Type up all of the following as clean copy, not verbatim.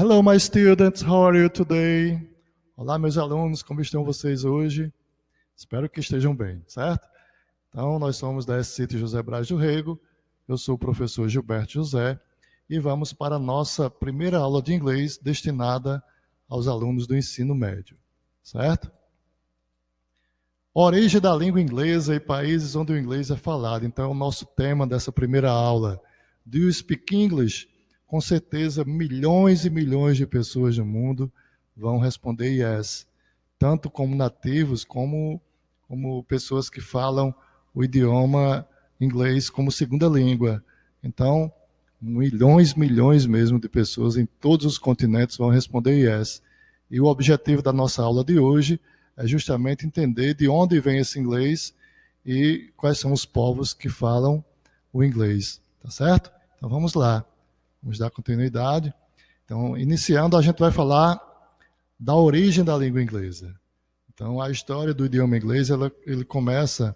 Hello, my students. How are you today? Olá, meus alunos. Como estão vocês hoje? Espero que estejam bem, certo? Então, nós somos da SCT José Braz do Rego. Eu sou o professor Gilberto José e vamos para a nossa primeira aula de inglês destinada aos alunos do ensino médio, certo? Origem da língua inglesa e países onde o inglês é falado. Então, o nosso tema dessa primeira aula. Do you speak English? Com certeza, milhões e milhões de pessoas no mundo vão responder yes. Tanto como nativos, como pessoas que falam o idioma inglês como segunda língua. Então, milhões mesmo de pessoas em todos os continentes vão responder yes. E o objetivo da nossa aula de hoje é justamente entender de onde vem esse inglês e quais são os povos que falam o inglês, tá certo? Então vamos lá, vamos dar continuidade. Então, iniciando, a gente vai falar da origem da língua inglesa. Então, a história do idioma inglês, ele começa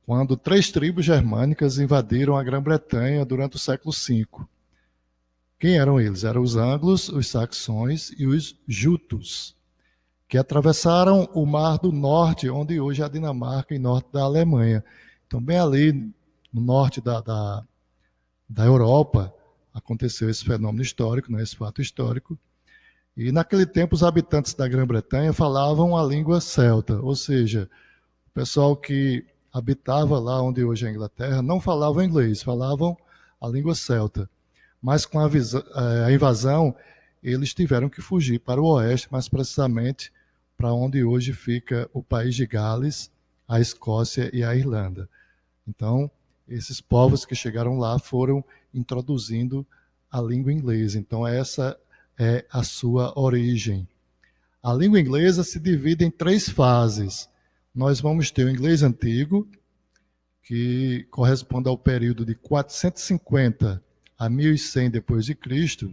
quando 3 tribos germânicas invadiram a Grã-Bretanha durante o século V. Quem eram eles? Eram os anglos, os saxões e os jutos, que atravessaram o Mar do Norte, onde hoje é a Dinamarca e norte da Alemanha. Então, bem ali no norte da Europa, aconteceu esse fenômeno histórico, né, esse fato histórico. E naquele tempo, os habitantes da Grã-Bretanha falavam a língua celta, ou seja, o pessoal que habitava lá onde hoje é a Inglaterra não falavam inglês, falavam a língua celta. Mas com a invasão, eles tiveram que fugir para o oeste, mais precisamente para onde hoje fica o país de Gales, a Escócia e a Irlanda. Então, esses povos que chegaram lá foram introduzindo a língua inglesa. Então, essa é a sua origem. A língua inglesa se divide em 3 fases. Nós vamos ter o inglês antigo, que corresponde ao período de 450 a 1100 depois de Cristo,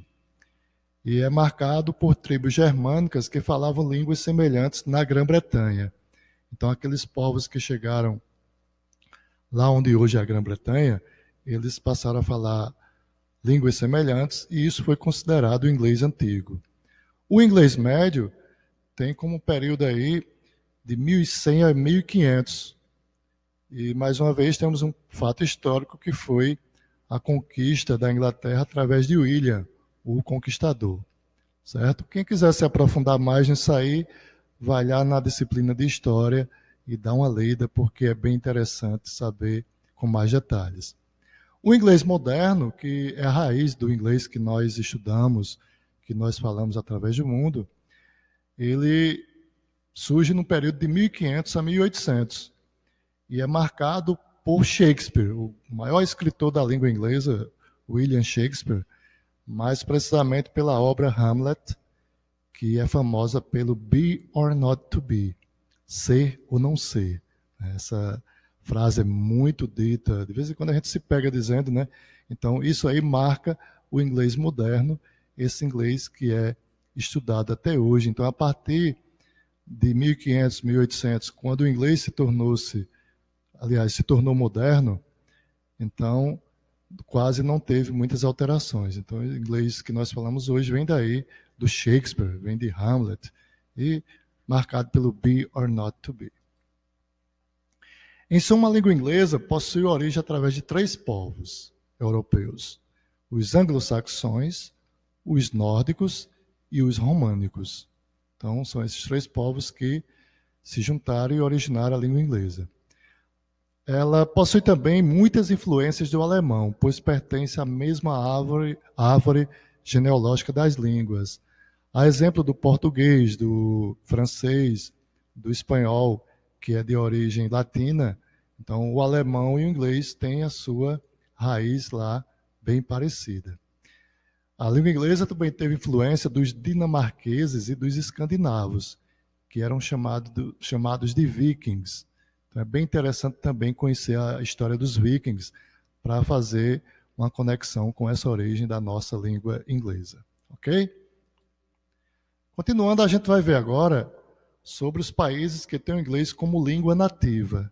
e é marcado por tribos germânicas que falavam línguas semelhantes na Grã-Bretanha. Então, aqueles povos que chegaram lá onde hoje é a Grã-Bretanha, eles passaram a falar línguas semelhantes e isso foi considerado o inglês antigo. O inglês médio tem como período aí de 1100 a 1500. E, mais uma vez, temos um fato histórico que foi a conquista da Inglaterra através de William, o Conquistador, certo? Quem quiser se aprofundar mais nisso aí, vai lá na disciplina de História e dá uma lida, porque é bem interessante saber com mais detalhes. O inglês moderno, que é a raiz do inglês que nós estudamos, que nós falamos através do mundo, ele surge no período de 1500 a 1800 e é marcado por Shakespeare, o maior escritor da língua inglesa, William Shakespeare, mais precisamente pela obra Hamlet, que é famosa pelo be or not to be, ser ou não ser. Essa frase é muito dita, de vez em quando a gente se pega dizendo, né? Então, isso aí marca o inglês moderno, esse inglês que é estudado até hoje. Então, a partir de 1500, 1800, quando o inglês se tornou moderno, então quase não teve muitas alterações. Então, o inglês que nós falamos hoje vem daí, do Shakespeare, vem de Hamlet, e marcado pelo be or not to be. Em suma, a língua inglesa possui origem através de 3 povos europeus: os anglo-saxões, os nórdicos e os românicos. Então, são esses 3 povos que se juntaram e originaram a língua inglesa. Ela possui também muitas influências do alemão, pois pertence à mesma árvore genealógica das línguas. A exemplo do português, do francês, do espanhol, que é de origem latina, então o alemão e o inglês têm a sua raiz lá bem parecida. A língua inglesa também teve influência dos dinamarqueses e dos escandinavos, que eram chamados de vikings. Então é bem interessante também conhecer a história dos vikings para fazer uma conexão com essa origem da nossa língua inglesa. Ok? Continuando, a gente vai ver agora sobre os países que têm o inglês como língua nativa.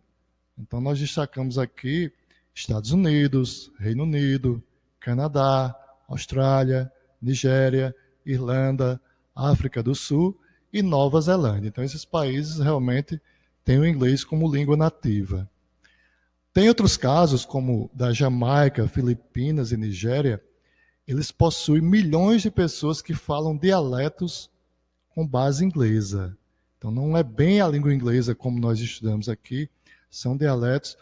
Então nós destacamos aqui Estados Unidos, Reino Unido, Canadá, Austrália, Nigéria, Irlanda, África do Sul e Nova Zelândia. Então, esses países realmente têm o inglês como língua nativa. Tem outros casos, como da Jamaica, Filipinas e Nigéria, eles possuem milhões de pessoas que falam dialetos com base inglesa. Então, não é bem a língua inglesa como nós estudamos aqui, são dialetos,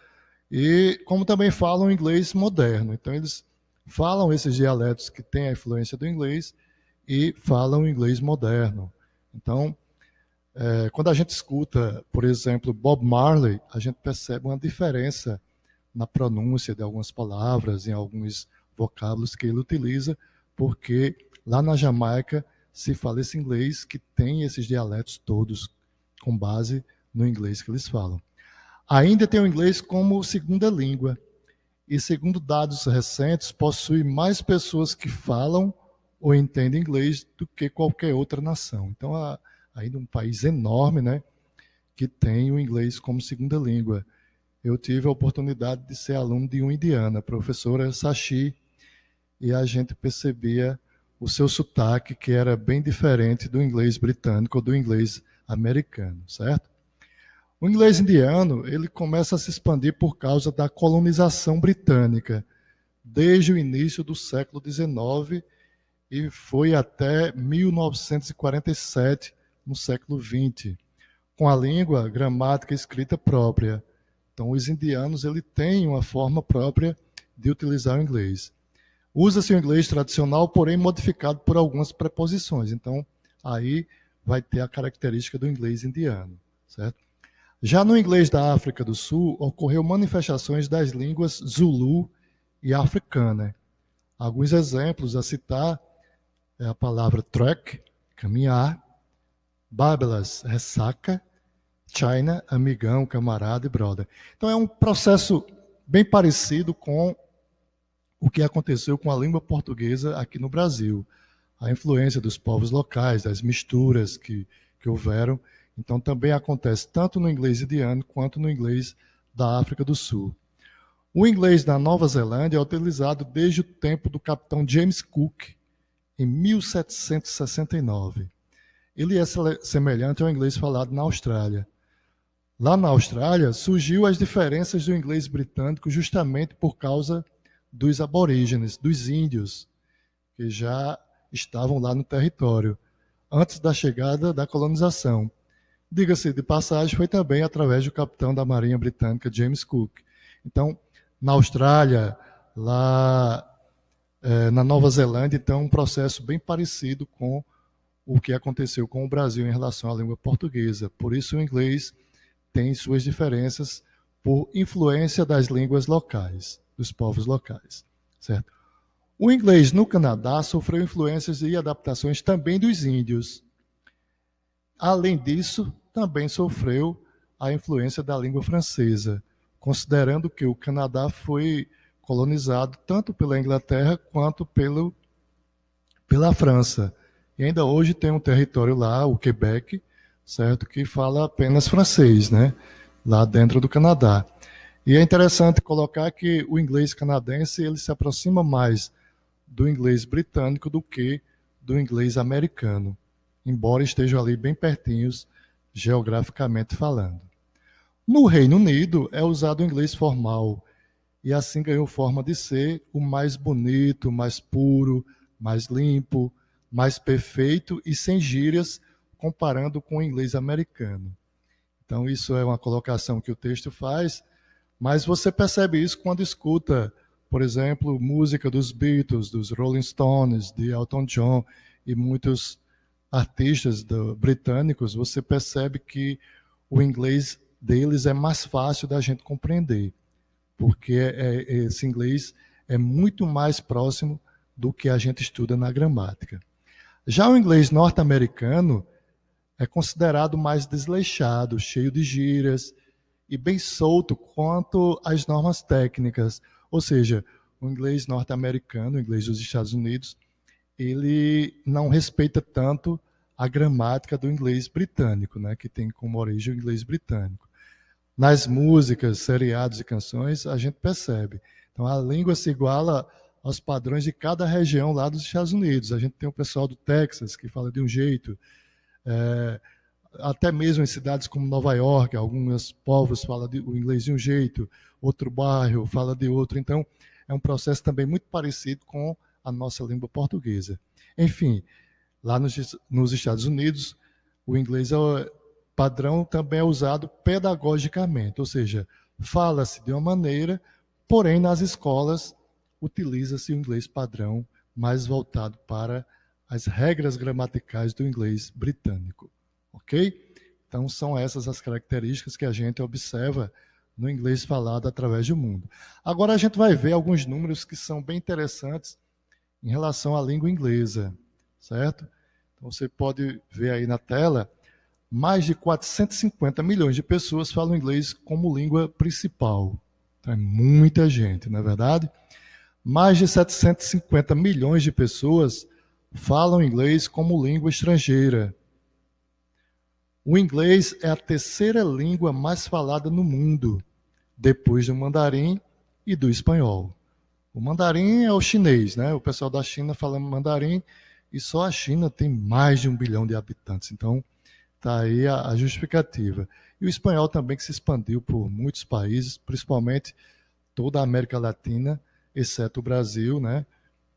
e como também falam inglês moderno. Então, eles falam esses dialetos que têm a influência do inglês e falam inglês moderno. Então, quando a gente escuta, por exemplo, Bob Marley, a gente percebe uma diferença na pronúncia de algumas palavras, em alguns vocábulos que ele utiliza, porque lá na Jamaica se fala esse inglês que tem esses dialetos todos com base no inglês que eles falam. Ainda tem o inglês como segunda língua, e segundo dados recentes, possui mais pessoas que falam ou entendem inglês do que qualquer outra nação. Então, ainda um país enorme, né, que tem o inglês como segunda língua. Eu tive a oportunidade de ser aluno de uma indiana, a professora Sashi, e a gente percebia o seu sotaque, que era bem diferente do inglês britânico ou do inglês americano, certo? O inglês indiano, ele começa a se expandir por causa da colonização britânica, desde o início do século XIX e foi até 1947, no século XX, com a língua gramática e escrita própria. Então, os indianos ele têm uma forma própria de utilizar o inglês. Usa-se o inglês tradicional, porém modificado por algumas preposições. Então, aí vai ter a característica do inglês indiano, certo? Já no inglês da África do Sul, ocorreu manifestações das línguas Zulu e africana. Alguns exemplos a citar é a palavra trek, caminhar, Babelas, ressaca, China, amigão, camarada e brother. Então é um processo bem parecido com o que aconteceu com a língua portuguesa aqui no Brasil. A influência dos povos locais, das misturas que houveram. Então também acontece tanto no inglês indiano quanto no inglês da África do Sul. O inglês da Nova Zelândia é utilizado desde o tempo do capitão James Cook, em 1769. Ele é semelhante ao inglês falado na Austrália. Lá na Austrália, surgiu as diferenças do inglês britânico justamente por causa dos aborígenes, dos índios, que já estavam lá no território, antes da chegada da colonização. Diga-se de passagem, foi também através do capitão da Marinha Britânica, James Cook. Então, na Austrália, lá na Nova Zelândia, então, um processo bem parecido com o que aconteceu com o Brasil em relação à língua portuguesa. Por isso, o inglês tem suas diferenças por influência das línguas locais, dos povos locais, certo? O inglês no Canadá sofreu influências e adaptações também dos índios. Além disso, também sofreu a influência da língua francesa, considerando que o Canadá foi colonizado tanto pela Inglaterra quanto pela França. E ainda hoje tem um território lá, o Quebec, certo, que fala apenas francês, né, lá dentro do Canadá. E é interessante colocar que o inglês canadense ele se aproxima mais do inglês britânico do que do inglês americano, embora estejam ali bem pertinhos, geograficamente falando. No Reino Unido é usado o inglês formal, e assim ganhou forma de ser o mais bonito, mais puro, mais limpo, mais perfeito e sem gírias, comparando com o inglês americano. Então, isso é uma colocação que o texto faz, mas você percebe isso quando escuta, por exemplo, música dos Beatles, dos Rolling Stones, de Elton John e muitos artistas britânicos, você percebe que o inglês deles é mais fácil da gente compreender, porque esse inglês é muito mais próximo do que a gente estuda na gramática. Já o inglês norte-americano é considerado mais desleixado, cheio de gírias e bem solto quanto às normas técnicas. Ou seja, o inglês norte-americano, o inglês dos Estados Unidos, ele não respeita tanto a gramática do inglês britânico, né, que tem como origem o inglês britânico. Nas músicas, seriados e canções, a gente percebe. Então, a língua se iguala aos padrões de cada região lá dos Estados Unidos. A gente tem o pessoal do Texas, que fala de um jeito, até mesmo em cidades como Nova York, alguns povos falam o inglês de um jeito, outro bairro fala de outro. Então, é um processo também muito parecido com a nossa língua portuguesa. Enfim, lá nos Estados Unidos, o inglês padrão também é usado pedagogicamente, ou seja, fala-se de uma maneira, porém nas escolas utiliza-se o inglês padrão mais voltado para as regras gramaticais do inglês britânico, ok? Então são essas as características que a gente observa no inglês falado através do mundo. Agora a gente vai ver alguns números que são bem interessantes em relação à língua inglesa, certo? Então você pode ver aí na tela, mais de 450 milhões de pessoas falam inglês como língua principal. Então, é muita gente, não é verdade? Mais de 750 milhões de pessoas falam inglês como língua estrangeira. O inglês é a terceira língua mais falada no mundo, depois do mandarim e do espanhol. O mandarim é o chinês, né? O pessoal da China fala mandarim e só a China tem mais de 1 bilhão de habitantes. Então, está aí a justificativa. E o espanhol também, que se expandiu por muitos países, principalmente toda a América Latina, exceto o Brasil, né?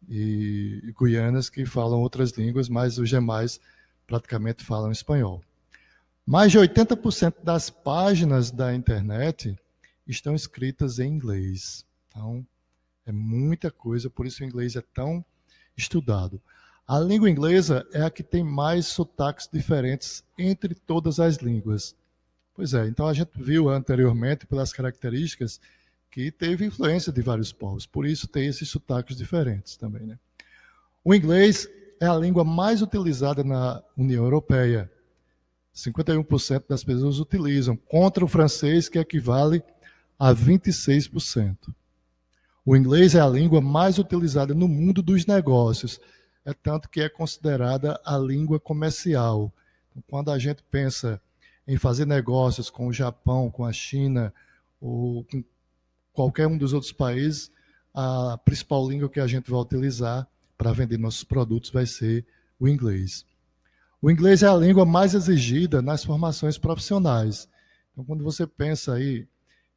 E Guianas, que falam outras línguas, mas os demais praticamente falam espanhol. Mais de 80% das páginas da internet estão escritas em inglês. Então, é muita coisa, por isso o inglês é tão estudado. A língua inglesa é a que tem mais sotaques diferentes entre todas as línguas. Pois é, então a gente viu anteriormente, pelas características, que teve influência de vários povos, por isso tem esses sotaques diferentes também, né? O inglês é a língua mais utilizada na União Europeia. 51% das pessoas utilizam, contra o francês, que equivale a 26%. O inglês é a língua mais utilizada no mundo dos negócios, é tanto que é considerada a língua comercial. Então, quando a gente pensa em fazer negócios com o Japão, com a China, ou com qualquer um dos outros países, a principal língua que a gente vai utilizar para vender nossos produtos vai ser o inglês. O inglês é a língua mais exigida nas formações profissionais. Então, quando você pensa aí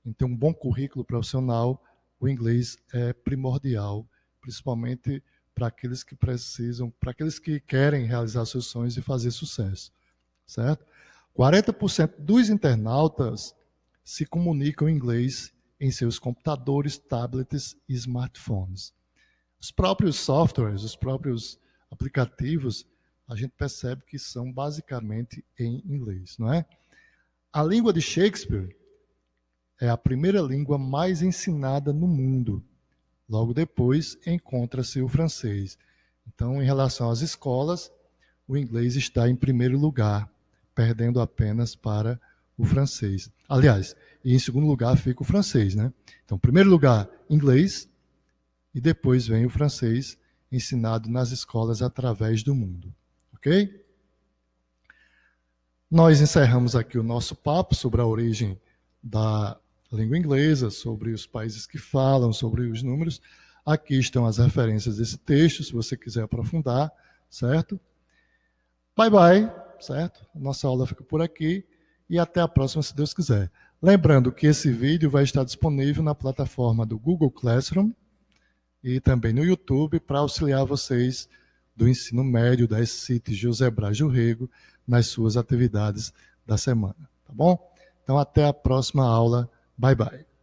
em ter um bom currículo profissional, o inglês é primordial, principalmente para aqueles que precisam, para aqueles que querem realizar seus sonhos e fazer sucesso, certo? 40% dos internautas se comunicam em inglês em seus computadores, tablets e smartphones. Os próprios softwares, os próprios aplicativos, a gente percebe que são basicamente em inglês, não é? A língua de Shakespeare é a primeira língua mais ensinada no mundo. Logo depois, encontra-se o francês. Então, em relação às escolas, o inglês está em primeiro lugar, perdendo apenas para o francês. Aliás, e em segundo lugar fica o francês, né? Então, em primeiro lugar, inglês, e depois vem o francês, ensinado nas escolas através do mundo. Ok? Nós encerramos aqui o nosso papo sobre a origem da língua inglesa, sobre os países que falam, sobre os números. Aqui estão as referências desse texto, se você quiser aprofundar, certo? Bye, bye, certo? Nossa aula fica por aqui e até a próxima, se Deus quiser. Lembrando que esse vídeo vai estar disponível na plataforma do Google Classroom e também no YouTube para auxiliar vocês do ensino médio da SCIT José Braz do Rego nas suas atividades da semana, tá bom? Então, até a próxima aula. Bye, bye.